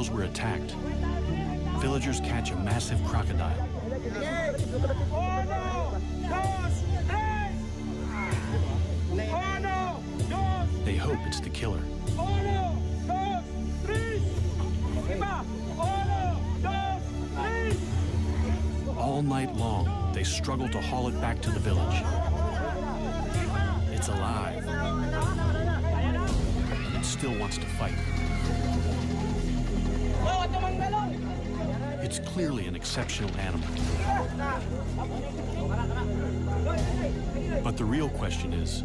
trails were attacked, villagers catch a massive crocodile. They hope it's the killer. All night long, they struggle to haul it back to the village. It's alive. It still wants to fight. It's clearly an exceptional animal. But the real question is,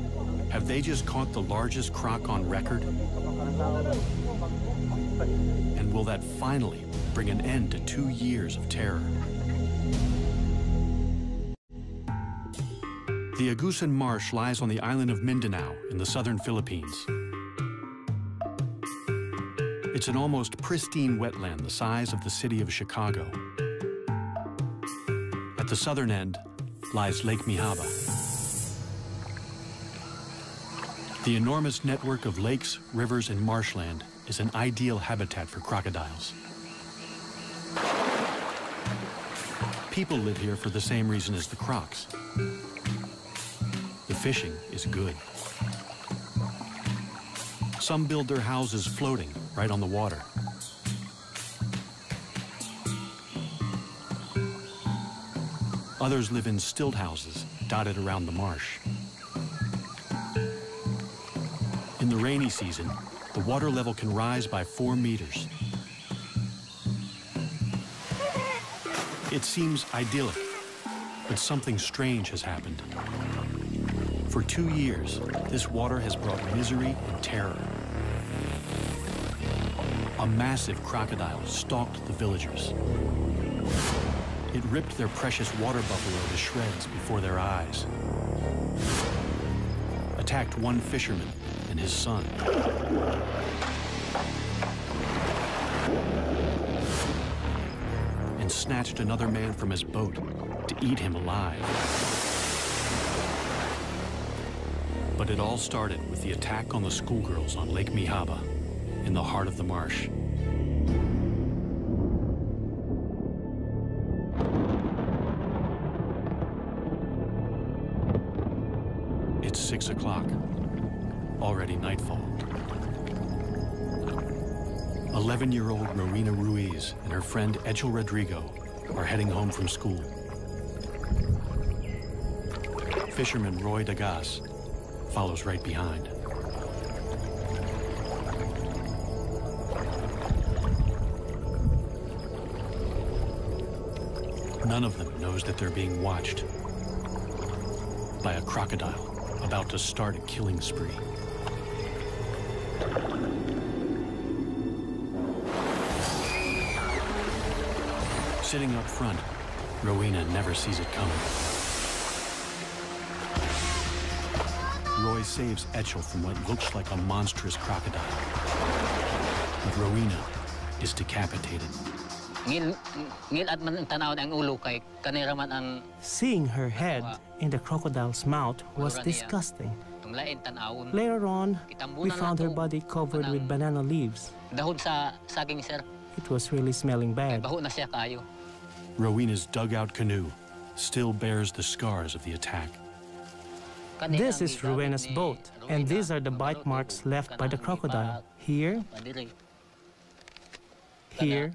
have they just caught the largest croc on record? And will that finally bring an end to 2 years of terror? The Agusan Marsh lies on the island of Mindanao in the southern Philippines. It's an almost pristine wetland the size of the city of Chicago. At the southern end lies Lake Mihaba. The enormous network of lakes, rivers, and marshland is an ideal habitat for crocodiles. People live here for the same reason as the crocs. The fishing is good. Some build their houses floating right on the water. Others live in stilt houses dotted around the marsh. In the rainy season, the water level can rise by 4 meters. It seems idyllic, but something strange has happened. For 2 years, this water has brought misery and terror. A massive crocodile stalked the villagers. It ripped their precious water buffalo to shreds before their eyes. Attacked one fisherman and his son. And snatched another man from his boat to eat him alive. But it all started with the attack on the schoolgirls on Lake Mihaba, in the heart of the marsh. It's 6 o'clock, already nightfall. 11-year-old Marina Ruiz and her friend Echel Rodrigo are heading home from school. Fisherman Roy Dagas follows right behind. None of them knows that they're being watched by a crocodile about to start a killing spree. Sitting up front, Rowena never sees it coming. Roy saves Echel from what looks like a monstrous crocodile. But Rowena is decapitated. Seeing her head in the crocodile's mouth was disgusting. Later on, we found her body covered with banana leaves. It was really smelling bad. Rowena's dugout canoe still bears the scars of the attack. This is Rowena's boat, and these are the bite marks left by the crocodile. Here, here,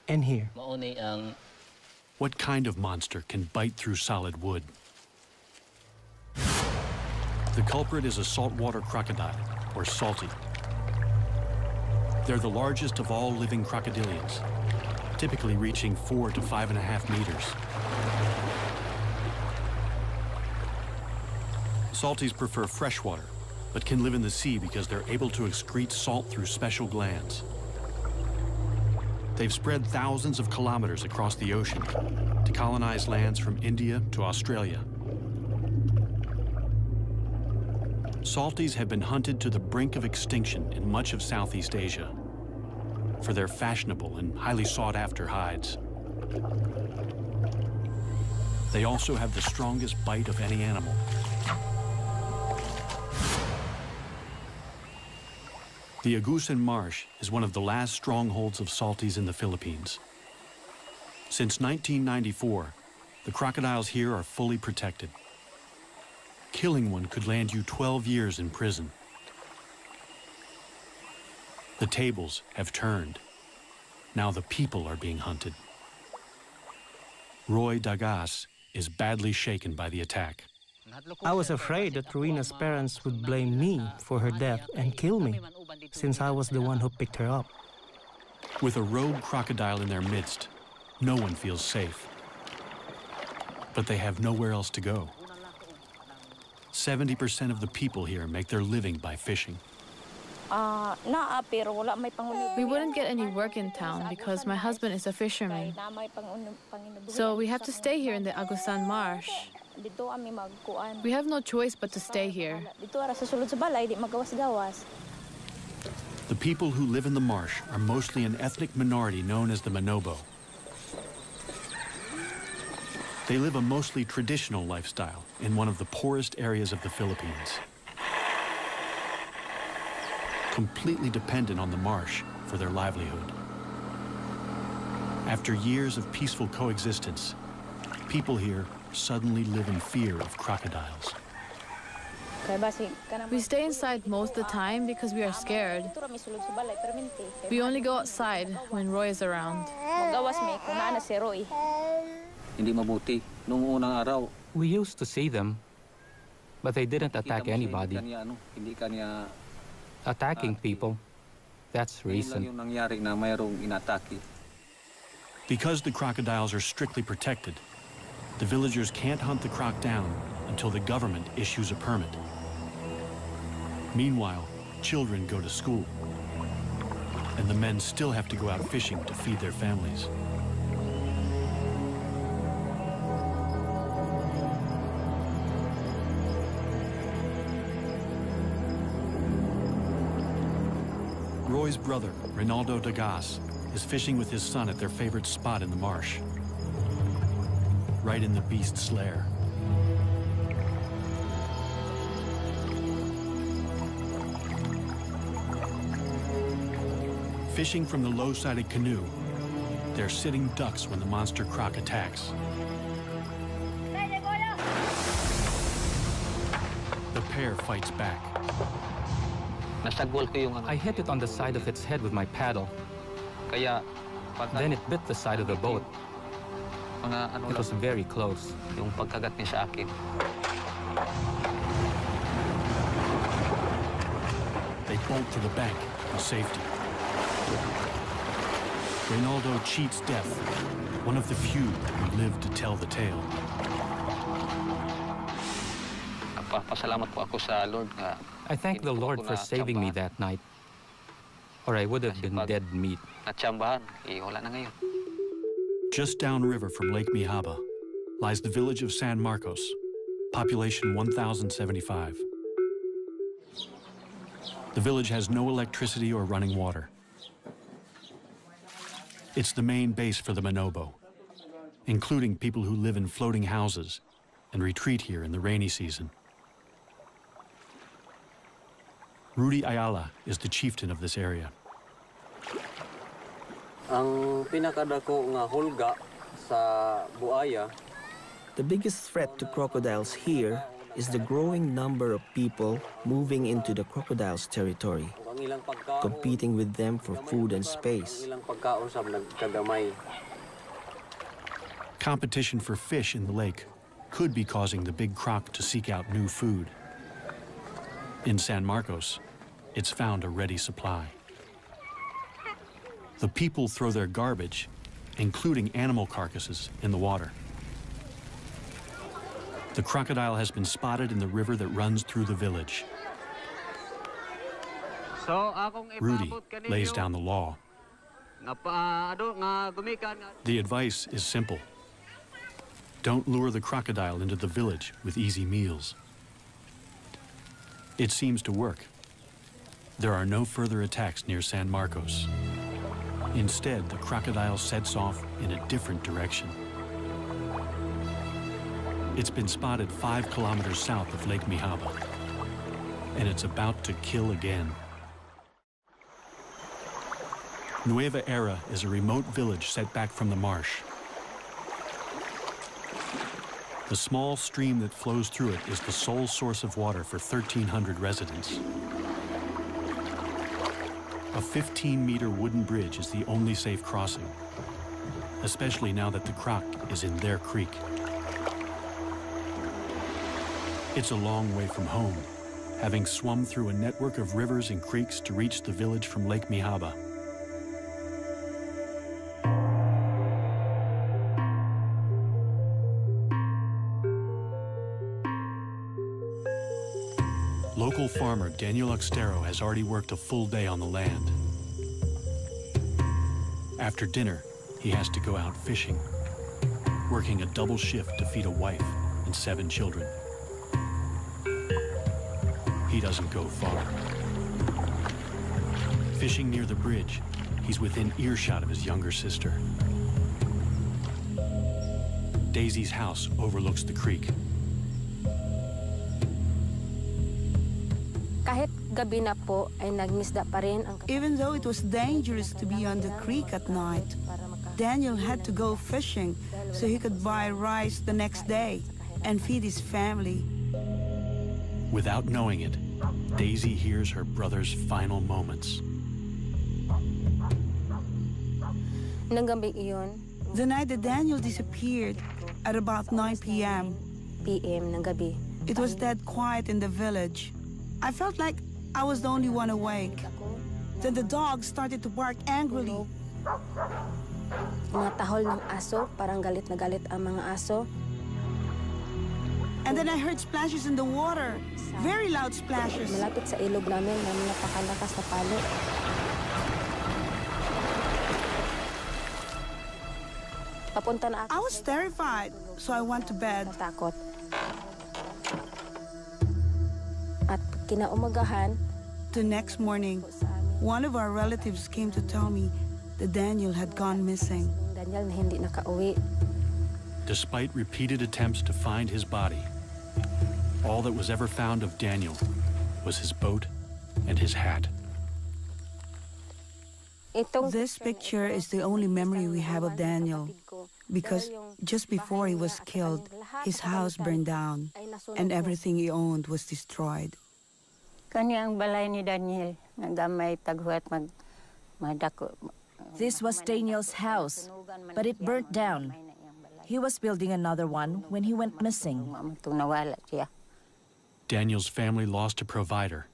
and here. What kind of monster can bite through solid wood? The culprit is a saltwater crocodile, or salty. They're the largest of all living crocodilians, typically reaching 4 to 5.5 meters. Salties prefer freshwater, but can live in the sea because they're able to excrete salt through special glands. They've spread thousands of kilometers across the ocean to colonize lands from India to Australia. Salties have been hunted to the brink of extinction in much of Southeast Asia for their fashionable and highly sought-after hides. They also have the strongest bite of any animal. The Agusan Marsh is one of the last strongholds of salties in the Philippines. Since 1994, the crocodiles here are fully protected. Killing one could land you 12 years in prison. The tables have turned. Now the people are being hunted. Roy Dagas is badly shaken by the attack. I was afraid that Ruina's parents would blame me for her death and kill me, since I was the one who picked her up. With a rogue crocodile in their midst, no one feels safe. But they have nowhere else to go. 70% of the people here make their living by fishing. We wouldn't get any work in town because my husband is a fisherman. So we have to stay here in the Agusan Marsh. We have no choice but to stay here. The people who live in the marsh are mostly an ethnic minority known as the Manobo. They live a mostly traditional lifestyle in one of the poorest areas of the Philippines, completely dependent on the marsh for their livelihood. After years of peaceful coexistence, people here suddenly live in fear of crocodiles. We stay inside most of the time because we are scared. We only go outside when Roy is around. We used to see them, but they didn't attack anybody. Attacking people, that's recent. Because the crocodiles are strictly protected, the villagers can't hunt the croc down until the government issues a permit. Meanwhile, children go to school, and the men still have to go out fishing to feed their families. Roy's brother, Rinaldo Dagas, is fishing with his son at their favorite spot in the marsh, right in the beast's lair. Fishing from the low-sided canoe, they're sitting ducks when the monster croc attacks. The pair fights back. I hit it on the side of its head with my paddle. Then it bit the side of the boat. It was very close. They bolt to the bank for safety. Reynaldo cheats death, one of the few who live to tell the tale. I thank the Lord for saving me that night, or I would have been dead meat. Just downriver from Lake Mihaba lies the village of San Marcos, population 1,075. The village has no electricity or running water. It's the main base for the Manobo, including people who live in floating houses and retreat here in the rainy season. Rudy Ayala is the chieftain of this area. Ang pinakadako nga hulga sa buaya. The biggest threat to crocodiles here is the growing number of people moving into the crocodiles' territory, competing with them for food and space. Competition for fish in the lake could be causing the big croc to seek out new food. In San Marcos, it's found a ready supply. The people throw their garbage, including animal carcasses, in the water. The crocodile has been spotted in the river that runs through the village. Rudy lays down the law. The advice is simple. Don't lure the crocodile into the village with easy meals. It seems to work. There are no further attacks near San Marcos. Instead, the crocodile sets off in a different direction. It's been spotted 5 kilometers south of Lake Mihaba, and it's about to kill again. Nueva Era is a remote village set back from the marsh. The small stream that flows through it is the sole source of water for 1,300 residents. A 15-meter wooden bridge is the only safe crossing, especially now that the Croc is in their creek. It's a long way from home, having swum through a network of rivers and creeks to reach the village from Lake Mihaba. Local farmer Daniel Oxtero has already worked a full day on the land. After dinner, he has to go out fishing, working a double shift to feed a wife and 7 children. He doesn't go far. Fishing near the bridge, he's within earshot of his younger sister. Daisy's house overlooks the creek. Even though it was dangerous to be on the creek at night, Daniel had to go fishing so he could buy rice the next day and feed his family. Without knowing it, Daisy hears her brother's final moments. The night that Daniel disappeared, at about 9 p.m., it was dead quiet in the village. I felt like I was the only one awake. Then the dogs started to bark angrily. Mga tahol ng aso, parang galit na galit ang mga aso. And then I heard splashes in the water. Very loud splashes. Malapit sa ilog namin na napakalakas na palo. Papunta na ako. I was terrified, so I went to bed. Natakot. At kinaumagahan, the next morning, one of our relatives came to tell me that Daniel had gone missing. Daniel na hindi nakauwi. Despite repeated attempts to find his body, all that was ever found of Daniel was his boat and his hat. This picture is the only memory we have of Daniel, because just before he was killed, his house burned down and everything he owned was destroyed. Kanyang balay ni Daniel, nagamay taghuat madako. This was Daniel's house, but it burnt down. He was building another one when he went missing. Daniel's family lost a provider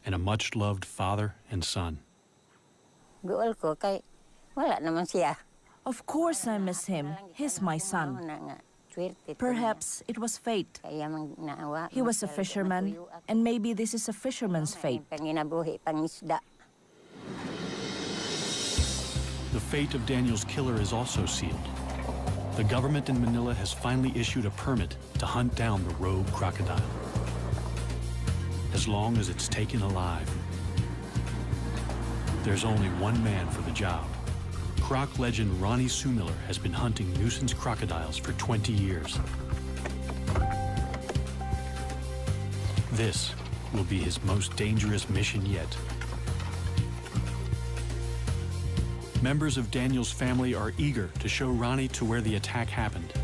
and a much-loved father and son. Of course I miss him. He's my son. Perhaps it was fate. He was a fisherman, and maybe this is a fisherman's fate. The fate of Daniel's killer is also sealed. The government in Manila has finally issued a permit to hunt down the rogue crocodile, as long as it's taken alive. There's only one man for the job. Croc legend Ronnie Sumiller has been hunting nuisance crocodiles for 20 years. This will be his most dangerous mission yet. Members of Daniel's family are eager to show Ronnie to where the attack happened.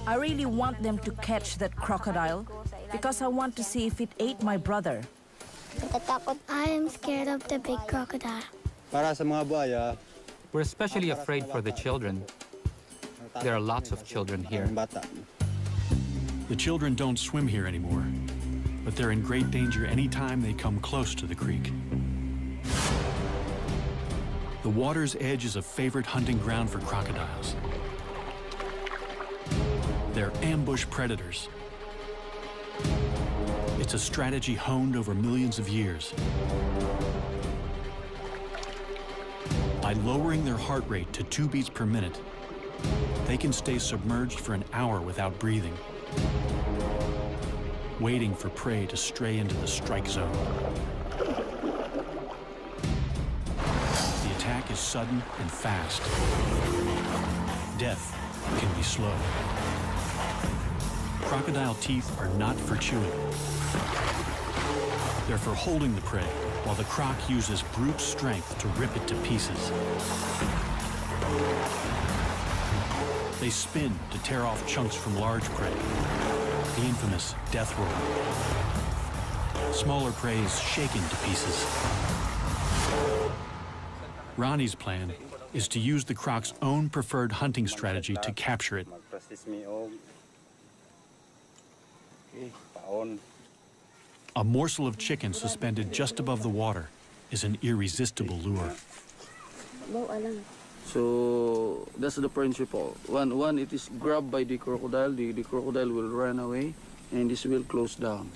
I really want them to catch that crocodile because I want to see if it ate my brother. I am scared of the big crocodile. We're especially afraid for the children. There are lots of children here. The children don't swim here anymore, but they're in great danger anytime they come close to the creek. The water's edge is a favorite hunting ground for crocodiles. They're ambush predators. It's a strategy honed over millions of years. By lowering their heart rate to 2 beats per minute, they can stay submerged for an hour without breathing, waiting for prey to stray into the strike zone. The attack is sudden and fast. Death can be slow. Crocodile teeth are not for chewing. They're for holding the prey, while the croc uses brute strength to rip it to pieces. They spin to tear off chunks from large prey, the infamous death roll. Smaller prey is shaken to pieces. Ronnie's plan is to use the croc's own preferred hunting strategy to capture it. A morsel of chicken suspended just above the water is an irresistible lure. So that's the principle. When it is grabbed by the crocodile, the crocodile will run away and this will close down.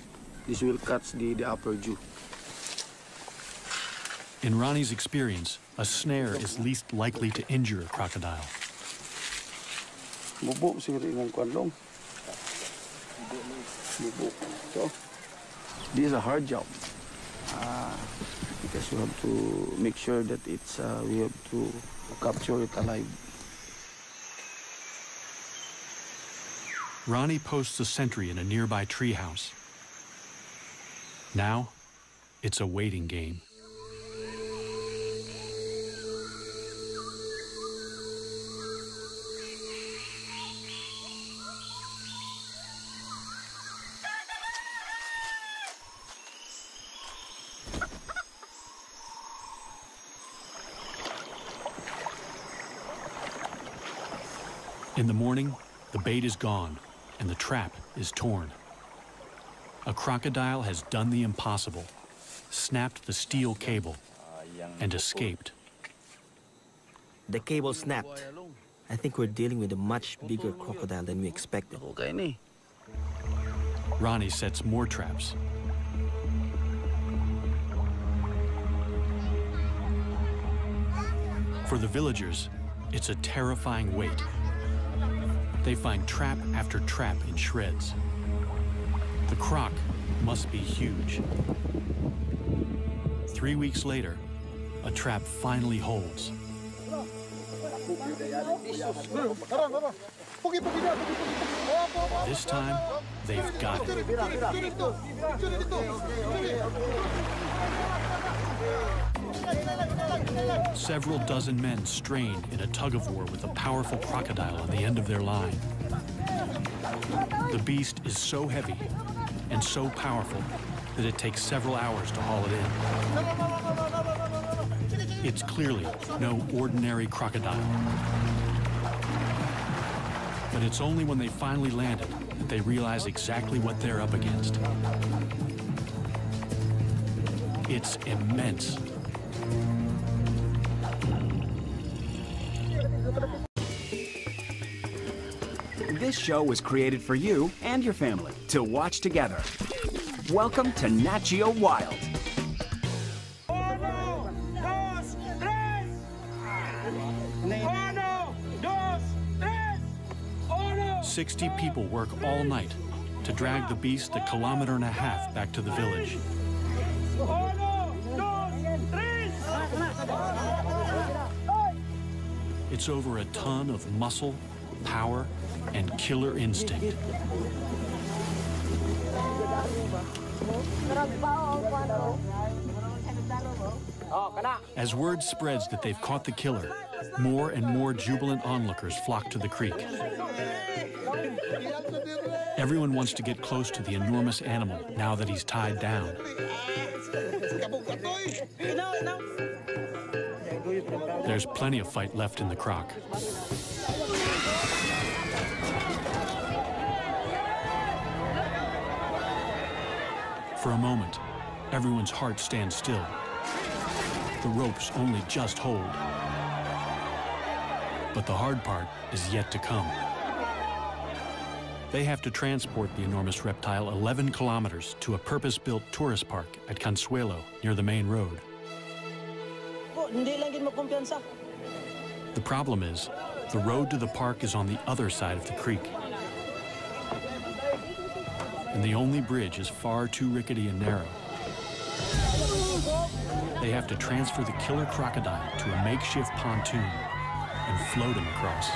This will catch the upper jaw. In Ronnie's experience, a snare is least likely to injure a crocodile. So, this is a hard job because we have to make sure that we have to capture it alive. Ronnie posts a sentry in a nearby treehouse. Now, it's a waiting game. In the morning, the bait is gone and the trap is torn. A crocodile has done the impossible, snapped the steel cable, and escaped. The cable snapped. I think we're dealing with a much bigger crocodile than we expected. Ronnie sets more traps. For the villagers, it's a terrifying wait. They find trap after trap in shreds. The croc must be huge. 3 weeks later, a trap finally holds. This time, they've got it. Several dozen men strain in a tug-of-war with a powerful crocodile on the end of their line. The beast is so heavy and so powerful that it takes several hours to haul it in. It's clearly no ordinary crocodile. But it's only when they finally land it that they realize exactly what they're up against. It's immense. This show was created for you and your family to watch together. Welcome to Nat Geo Wild. 60 people work all night to drag the beast 1.5 kilometers back to the village. It's over a ton of muscle, power, and killer instinct. As word spreads that they've caught the killer, more and more jubilant onlookers flock to the creek. Everyone wants to get close to the enormous animal now that he's tied down. There's plenty of fight left in the croc. For a moment, everyone's heart stands still. The ropes only just hold. But the hard part is yet to come. They have to transport the enormous reptile 11 kilometers to a purpose-built tourist park at Consuelo, near the main road. The problem is, the road to the park is on the other side of the creek. And the only bridge is far too rickety and narrow. They have to transfer the killer crocodile to a makeshift pontoon and float him across.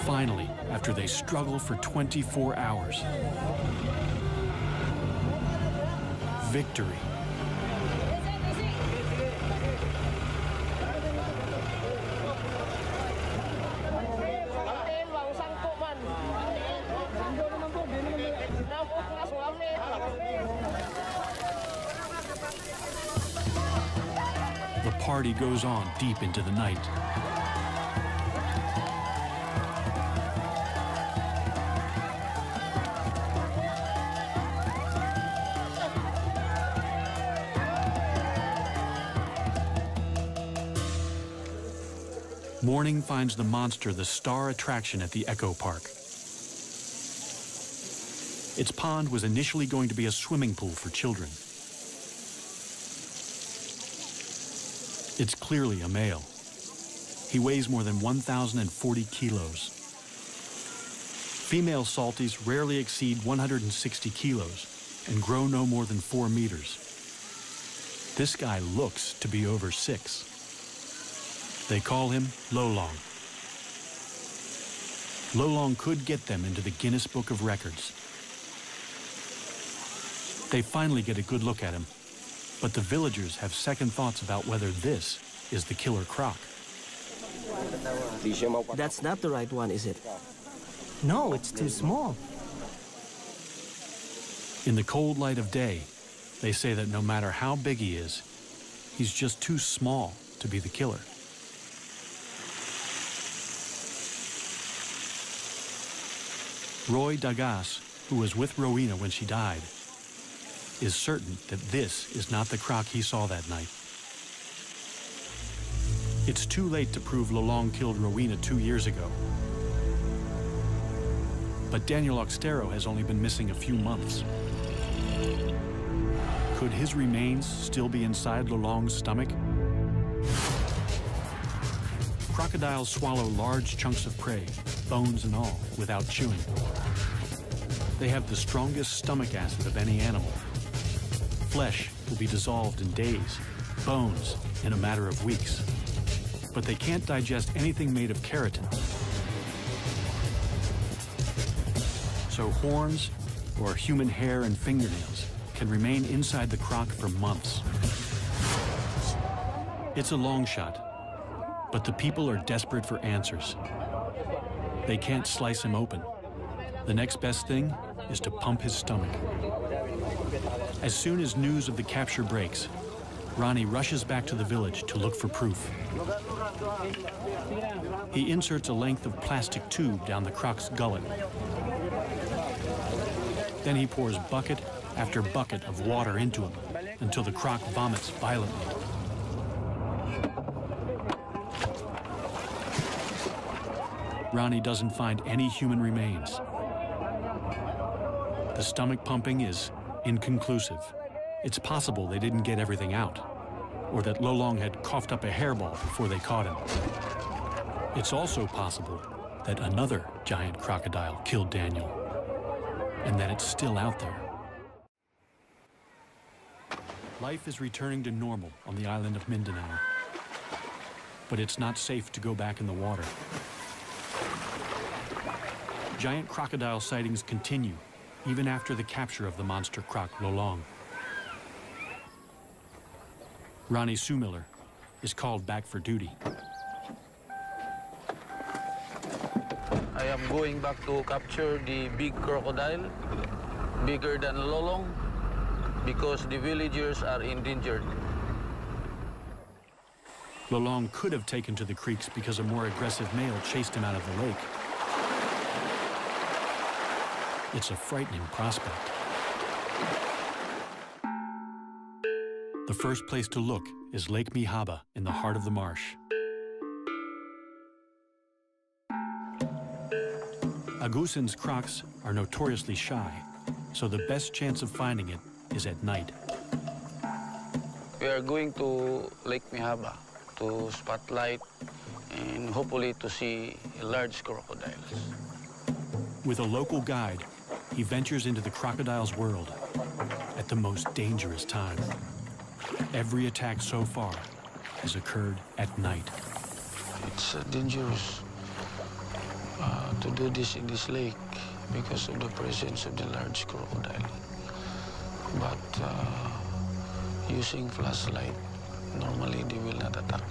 Finally, after they struggle for 24 hours, victory. The party goes on deep into the night. Morning finds the monster the star attraction at the Echo Park. Its pond was initially going to be a swimming pool for children. It's clearly a male. He weighs more than 1,040 kilos. Female salties rarely exceed 160 kilos and grow no more than 4 meters. This guy looks to be over 6. They call him Lolong. Lolong could get them into the Guinness Book of Records. They finally get a good look at him, but the villagers have second thoughts about whether this is the killer croc. That's not the right one, is it? No, it's too small. In the cold light of day, they say that no matter how big he is, he's just too small to be the killer. Roy Dagas, who was with Rowena when she died, is certain that this is not the croc he saw that night. It's too late to prove Lolong killed Rowena 2 years ago. But Daniel Oxtero has only been missing a few months. Could his remains still be inside Lolong's stomach? Crocodiles swallow large chunks of prey, bones and all, without chewing. They have the strongest stomach acid of any animal. Flesh will be dissolved in days, bones in a matter of weeks. But they can't digest anything made of keratin. So horns or human hair and fingernails can remain inside the croc for months. It's a long shot, but the people are desperate for answers. They can't slice him open. The next best thing is to pump his stomach. As soon as news of the capture breaks, Ronnie rushes back to the village to look for proof. He inserts a length of plastic tube down the croc's gullet. Then he pours bucket after bucket of water into him until the croc vomits violently. Ronnie doesn't find any human remains. The stomach pumping is inconclusive. It's possible they didn't get everything out, or that Lolong had coughed up a hairball before they caught him. It's also possible that another giant crocodile killed Daniel, and that it's still out there. Life is returning to normal on the island of Mindanao, but it's not safe to go back in the water. Giant crocodile sightings continue even after the capture of the monster croc Lolong. Ronnie Sumiller is called back for duty. I am going back to capture the big crocodile, bigger than Lolong, because the villagers are endangered. Lolong could have taken to the creeks because a more aggressive male chased him out of the lake. It's a frightening prospect. The first place to look is Lake Mihaba in the heart of the marsh. Agusan's crocs are notoriously shy, so the best chance of finding it is at night. We are going to Lake Mihaba to spotlight and hopefully to see large crocodiles. With a local guide, he ventures into the crocodile's world at the most dangerous time. Every attack so far has occurred at night. It's dangerous to do this in this lake because of the presence of the large crocodile. But using flashlight, normally they will not attack.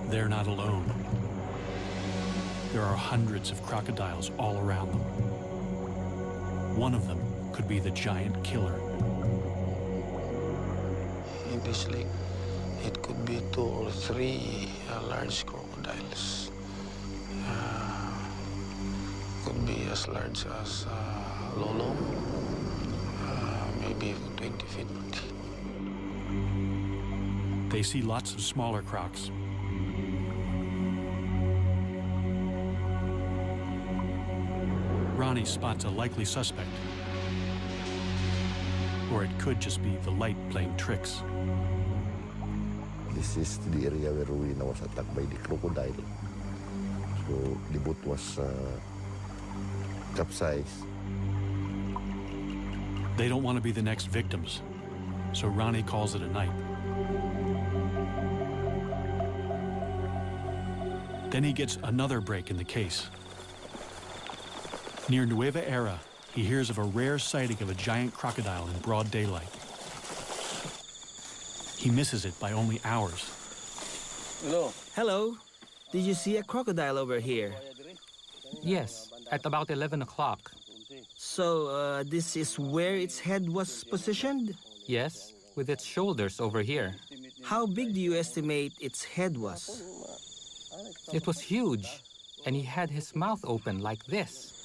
They're not alone. There are hundreds of crocodiles all around them. One of them could be the giant killer. In this lake, it could be 2 or 3 large crocodiles. Could be as large as lolong, maybe 20 feet. They see lots of smaller crocs. Ronnie spots a likely suspect. Or it could just be the light playing tricks. This is the area where Rowena was attacked by the crocodile. So the boat was capsized. They don't want to be the next victims, so Ronnie calls it a night. Then he gets another break in the case. Near Nueva Era, he hears of a rare sighting of a giant crocodile in broad daylight. He misses it by only hours. Hello. Hello. Did you see a crocodile over here? Yes, at about 11 o'clock. So, this is where its head was positioned? Yes, with its shoulders over here. How big do you estimate its head was? It was huge, and he had his mouth open like this.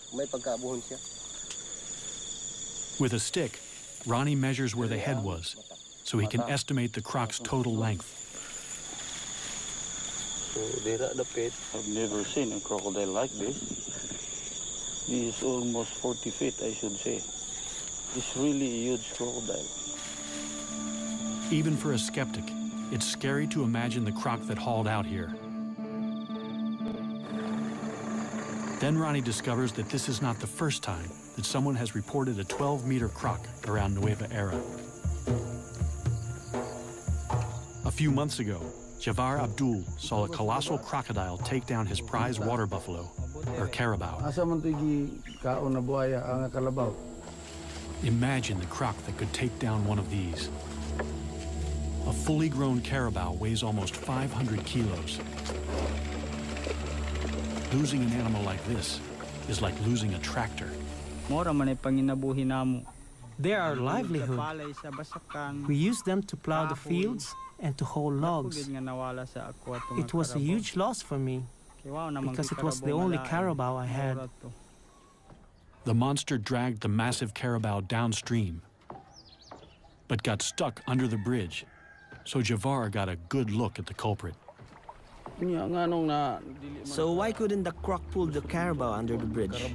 With a stick, Ronnie measures where the head was, so he can estimate the croc's total length. So they're at the pit. I've never seen a crocodile like this. He is almost 40 feet, I should say. It's really a huge crocodile. Even for a skeptic, it's scary to imagine the croc that hauled out here. Then Ronnie discovers that this is not the first time that someone has reported a 12-meter croc around Nueva Era. A few months ago, Javar Abdul saw a colossal crocodile take down his prize water buffalo, or carabao. Imagine the croc that could take down one of these. A fully grown carabao weighs almost 500 kilos. Losing an animal like this is like losing a tractor. They're our livelihood. We use them to plow the fields and to haul logs. It was a huge loss for me because it was the only carabao I had. The monster dragged the massive carabao downstream, but got stuck under the bridge, so Javar got a good look at the culprit. So why couldn't the croc pull the carabao under the bridge?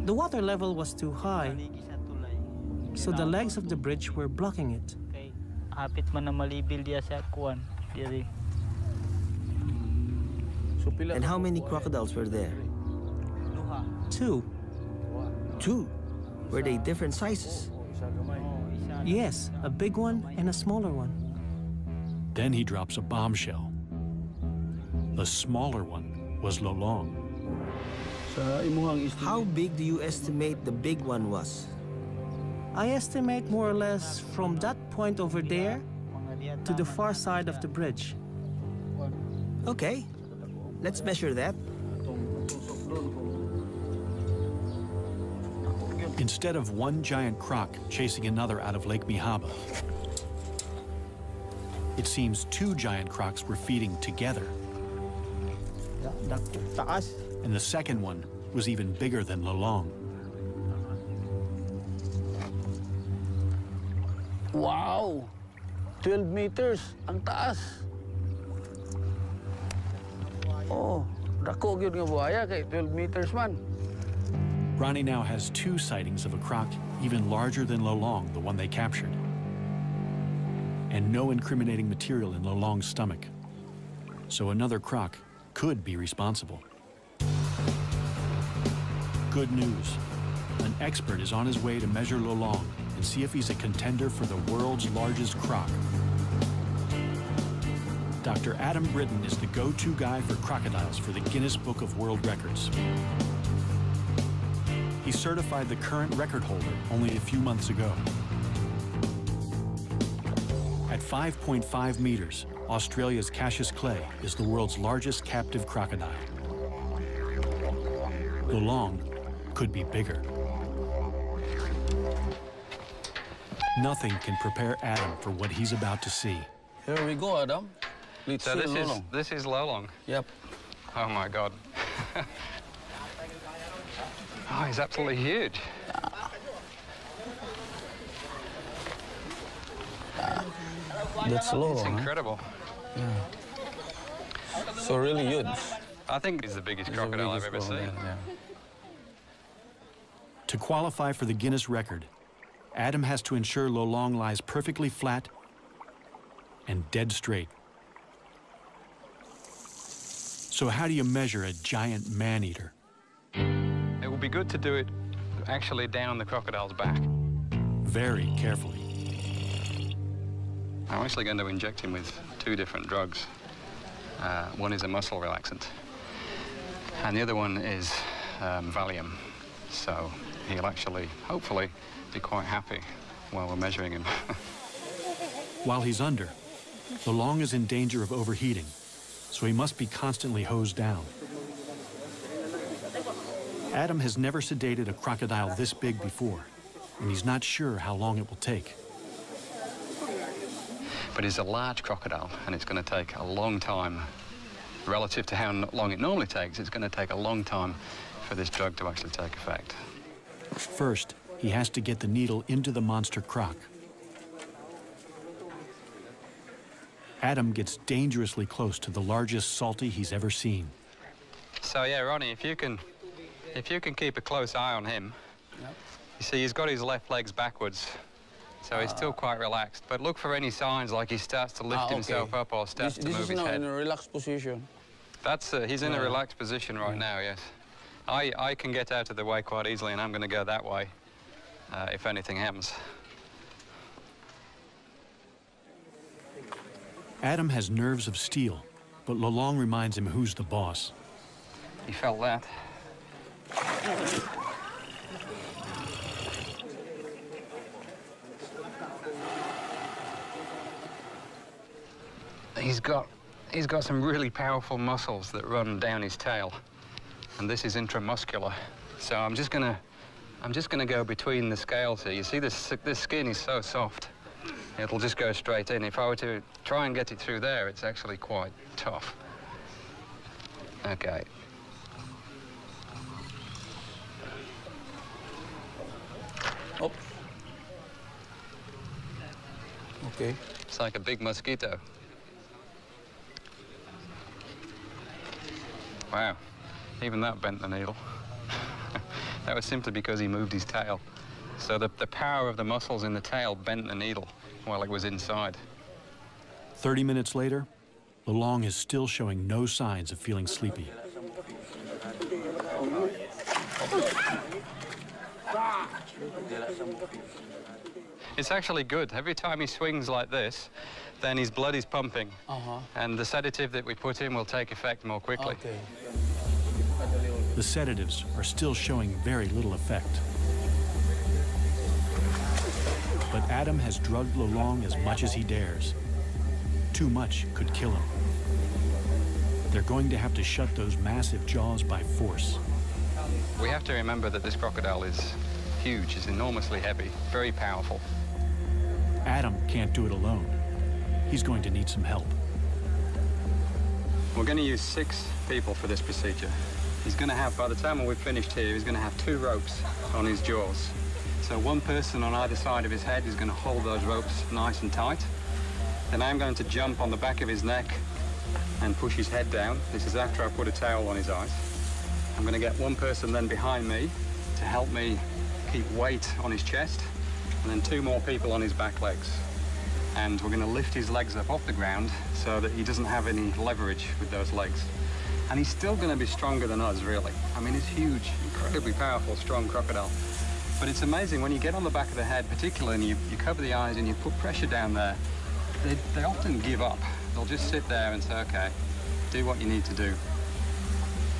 The water level was too high, so the legs of the bridge were blocking it. And how many crocodiles were there? 2. 2? Were they different sizes? Yes, a big one and a smaller one. Then he drops a bombshell. The smaller one was Lolong. How big do you estimate the big one was? I estimate more or less from that point over there to the far side of the bridge. Okay, let's measure that. Instead of one giant croc chasing another out of Lake Mihaba, it seems 2 giant crocs were feeding together. And the second one was even bigger than Lolong. Wow! 12 meters, ang taas. Oh, dako gyud nga buhaya kay 12 meters man. Ronnie now has 2 sightings of a croc even larger than Lolong, the one they captured. And no incriminating material in Lolong's stomach. So another croc could be responsible. Good news. An expert is on his way to measure Lolong and see if he's a contender for the world's largest croc. Dr. Adam Britton is the go-to guy for crocodiles for the Guinness Book of World Records. He certified the current record holder only a few months ago. At 5.5 meters, Australia's Cassius Clay is the world's largest captive crocodile. Lolong could be bigger. Nothing can prepare Adam for what he's about to see. Here we go, Adam. Let's So see Lolong. this is Lolong? Yep. Oh my God. Oh, he's absolutely huge. That's Lolong. It's incredible. Yeah. So really huge. I think he's the biggest crocodile I've ever seen. Yeah. To qualify for the Guinness record, Adam has to ensure Lolong lies perfectly flat and dead straight. So how do you measure a giant man-eater? It would be good to do it actually down the crocodile's back. Very carefully. I'm actually going to inject him with 2 different drugs. One is a muscle relaxant, and the other one is Valium. So he'll actually, hopefully, be quite happy while we're measuring him. While he's under, Lolong is in danger of overheating, so he must be constantly hosed down. Adam has never sedated a crocodile this big before, and he's not sure how long it will take. But it's a large crocodile, and it's going to take a long time. Relative to how long it normally takes, it's going to take a long time for this drug to actually take effect. First, he has to get the needle into the monster croc. Adam gets dangerously close to the largest salty he's ever seen. So yeah, Ronnie, if you can keep a close eye on him, Yep. You see he's got his left legs backwards, so he's still quite relaxed. But look for any signs like he starts to lift himself up or starts to move his head. This is now in a relaxed position. That's he's in a relaxed position right now. Yes, I can get out of the way quite easily, and I'm going to go that way if anything happens. Adam has nerves of steel, but Lolong reminds him who's the boss. He felt that. He's got some really powerful muscles that run down his tail, and this is intramuscular. So I'm just gonna go between the scales here. You see this skin is so soft. It'll just go straight in. If I were to try and get it through there, it's actually quite tough. Okay. Oh. Okay. It's like a big mosquito. Wow, even that bent the needle. That was simply because he moved his tail. So the power of the muscles in the tail bent the needle while it was inside. 30 minutes later, Lolong is still showing no signs of feeling sleepy. It's actually good. Every time he swings like this, then his blood is pumping. And the sedative that we put in will take effect more quickly. Okay. The sedatives are still showing very little effect. But Adam has drugged Lolong as much as he dares. Too much could kill him. They're going to have to shut those massive jaws by force. We have to remember that this crocodile is huge, it's enormously heavy, very powerful. Adam can't do it alone. He's going to need some help. We're going to use 6 people for this procedure. He's going to have, by the time we've finished here, he's going to have 2 ropes on his jaws. So one person on either side of his head is going to hold those ropes nice and tight. Then I'm going to jump on the back of his neck and push his head down. This is after I put a towel on his eyes. I'm going to get one person then behind me to help me keep weight on his chest, and then 2 more people on his back legs. And we're going to lift his legs up off the ground so that he doesn't have any leverage with those legs. And he's still going to be stronger than us, really. I mean, he's huge, incredibly powerful, strong crocodile. But it's amazing when you get on the back of the head, particularly, and you cover the eyes and you put pressure down there, They often give up. They'll just sit there and say, okay, do what you need to do.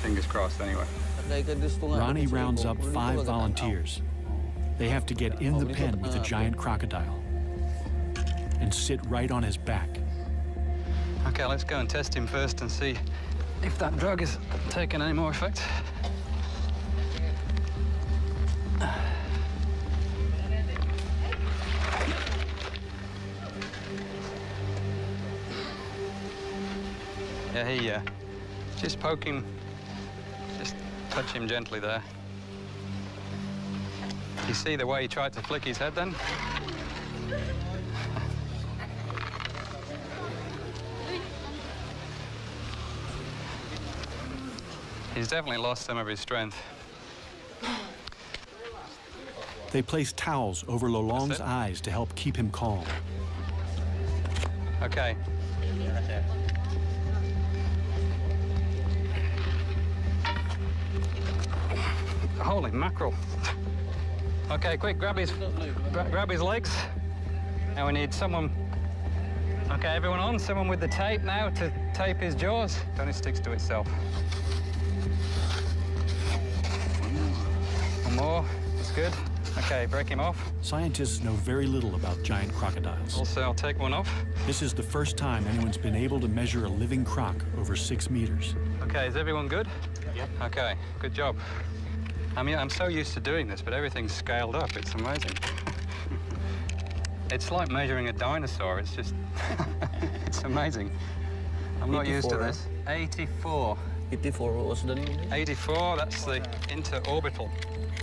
Fingers crossed, anyway. Ronnie rounds up 5 volunteers. They have to get in the pen with the giant crocodile and sit right on his back. Okay, let's go and test him first and see if that drug is taking any more effect. Yeah, just poke him, just touch him gently there. You see the way he tried to flick his head then? He's definitely lost some of his strength. They place towels over Lolong's eyes to help keep him calm. Okay. Holy mackerel. Okay, quick, grab his legs. Now we need someone. Okay, everyone on, someone with the tape now to tape his jaws. Then it sticks to itself. One more, that's good. Okay, break him off. Scientists know very little about giant crocodiles. Also, I'll take one off. This is the first time anyone's been able to measure a living croc over 6 meters. Okay, is everyone good? Yep. Okay, good job. I mean, I'm so used to doing this, but everything's scaled up. It's amazing. It's like measuring a dinosaur. It's just, it's amazing. I'm not used to this. 84. 84, what was the name? 84, that's the interorbital.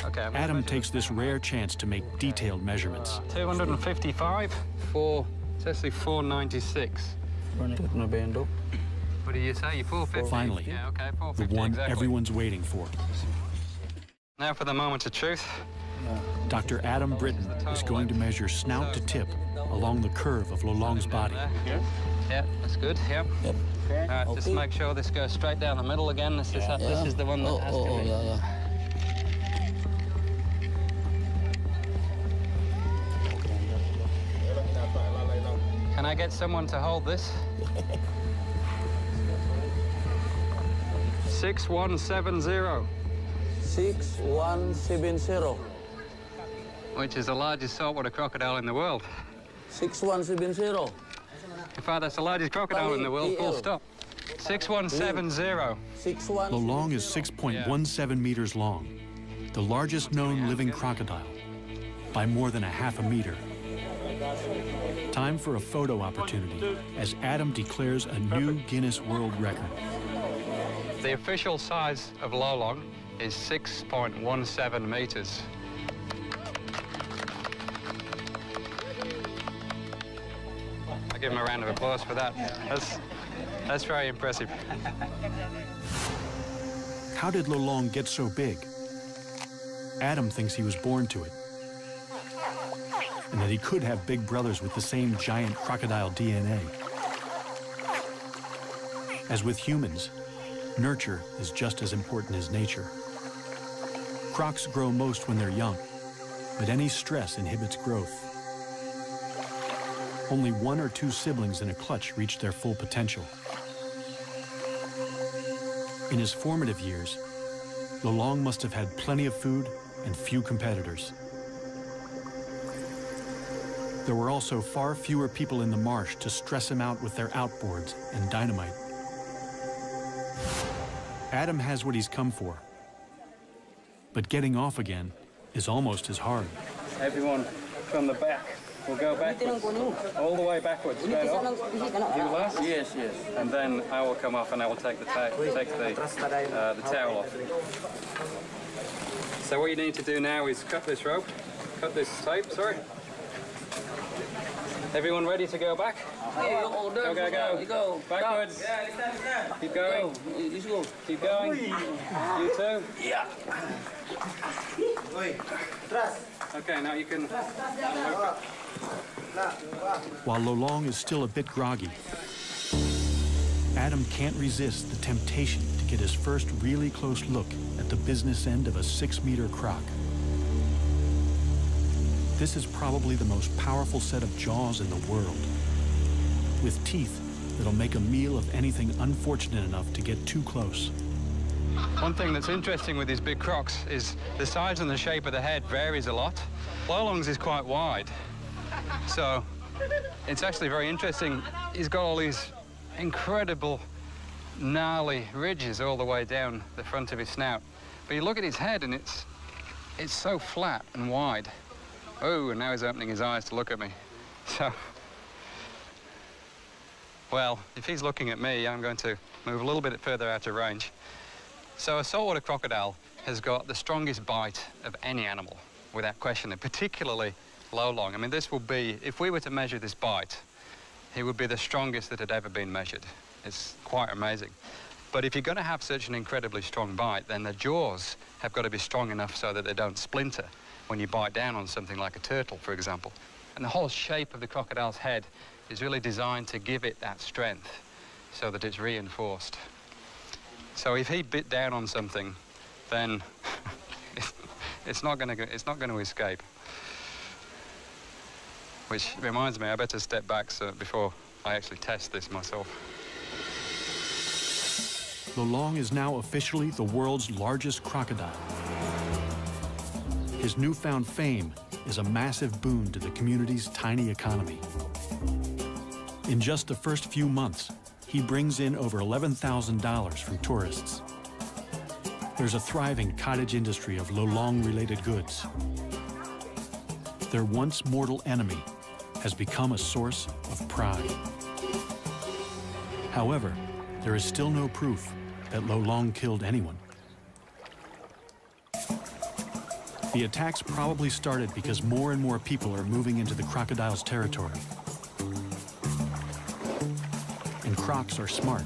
Okay. Adam takes this rare chance to make detailed measurements. 255, it's actually 496. What do you say? 450? Finally, yeah, okay, 450, the one exactly. everyone's waiting for. Now for the moment of truth. Dr. Adam Britton is going to measure snout to tip along the curve of Lolong's body. Yeah, that's good, yeah. Yep. All right, just make sure this goes straight down the middle again. This is the one that has to be. Yeah. Can I get someone to hold this? 6170. 6170. Which is the largest saltwater crocodile in the world. 6170. In fact, that's the largest crocodile in the world, full stop. 6170. Lolong is 6.17 meters long, the largest known living crocodile, by more than a half a meter. Time for a photo opportunity as Adam declares a new Guinness World Record. The official size of Lolong is 6.17 meters. I'll give him a round of applause for that. That's very impressive. How did Lolong get so big? Adam thinks he was born to it, and that he could have big brothers with the same giant crocodile DNA. As with humans, nurture is just as important as nature. Crocs grow most when they're young, but any stress inhibits growth. Only 1 or 2 siblings in a clutch reach their full potential. In his formative years, Lolong must have had plenty of food and few competitors. There were also far fewer people in the marsh to stress him out with their outboards and dynamite. Adam has what he's come for, but getting off again is almost as hard. Everyone from the back will go backwards, all the way backwards, straight off. You last? Yes. And then I will come off and I will take the towel off. So what you need to do now is cut this rope, cut this tape, sorry. Everyone ready to go back? Go. Backwards. Keep going. Keep going. You too. Yeah. Okay, now you can... While Lolong is still a bit groggy, Adam can't resist the temptation to get his first really close look at the business end of a 6-meter croc. This is probably the most powerful set of jaws in the world. with teeth that'll make a meal of anything unfortunate enough to get too close. One thing that's interesting with these big crocs is the size and the shape of the head varies a lot. Lolong's is quite wide, so it's actually very interesting. He's got all these incredible gnarly ridges all the way down the front of his snout. But you look at his head and it's so flat and wide. Oh, and now he's opening his eyes to look at me. So, well, if he's looking at me, I'm going to move a little bit further out of range. So a saltwater crocodile has got the strongest bite of any animal, without question, and particularly Lolong. I mean, this will be, if we were to measure this bite, he would be the strongest that had ever been measured. It's quite amazing. But if you're going to have such an incredibly strong bite, then the jaws have got to be strong enough so that they don't splinter when you bite down on something like a turtle, for example. And the whole shape of the crocodile's head is really designed to give it that strength so that it's reinforced. So if he bit down on something, then it's not going to escape. Which reminds me, I better step back before I actually test this myself. Lolong is now officially the world's largest crocodile. His newfound fame is a massive boon to the community's tiny economy. In just the first few months, he brings in over $11,000 from tourists. There's a thriving cottage industry of Lolong-related goods. Their once mortal enemy has become a source of pride. However, there is still no proof that Lolong killed anyone. The attacks probably started because more and more people are moving into the crocodile's territory. And crocs are smart.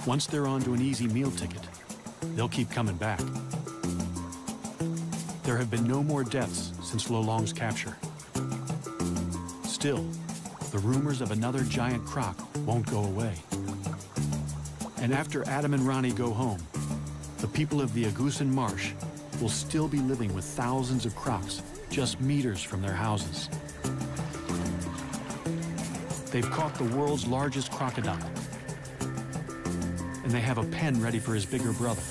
Once they're onto an easy meal ticket, they'll keep coming back. There have been no more deaths since Lolong's capture. Still, the rumors of another giant croc won't go away. And after Adam and Ronnie go home, the people of the Agusan Marsh will still be living with thousands of crocs just meters from their houses. They've caught the world's largest crocodile, and they have a pen ready for his bigger brother.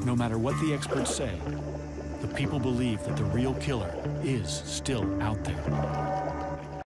No matter what the experts say, the people believe that the real killer is still out there.